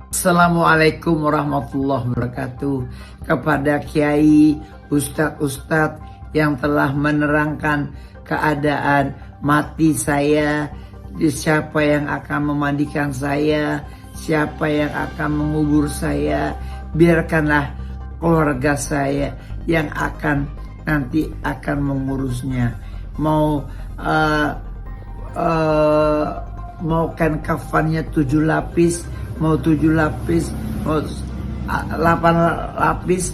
Assalamualaikum warahmatullahi wabarakatuh. Kepada kiai, ustadz-ustadz yang telah menerangkan keadaan mati saya, siapa yang akan memandikan saya, siapa yang akan mengubur saya, biarkanlah keluarga saya yang nanti akan mengurusnya. Mau kan kafannya 7 lapis, mau 7 lapis, mau 8 lapis,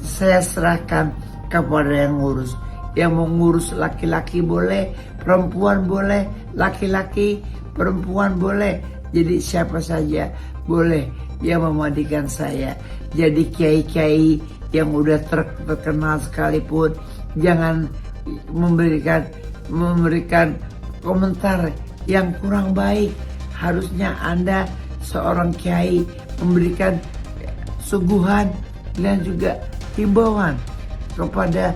saya serahkan kepada yang ngurus. Yang mau ngurus laki-laki boleh, perempuan boleh, laki-laki, perempuan boleh. Jadi siapa saja boleh yang memandikan saya. Jadi kiai-kiai yang udah terkenal sekalipun jangan memberikan komentar yang kurang baik. Harusnya Anda seorang kiai memberikan suguhan dan juga himbauan kepada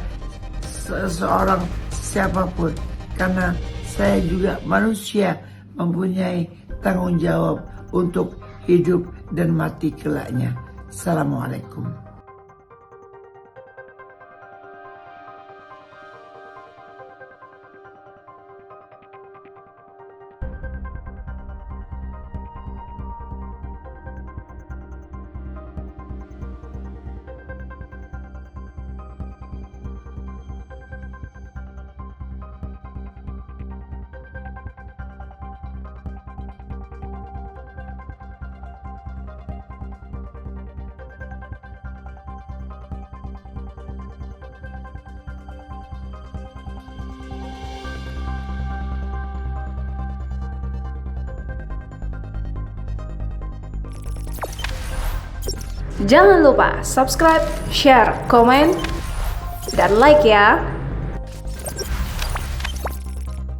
seseorang siapapun, karena saya juga manusia mempunyai tanggung jawab untuk hidup dan mati kelaknya. Assalamualaikum. Jangan lupa subscribe, share, komen, dan like ya.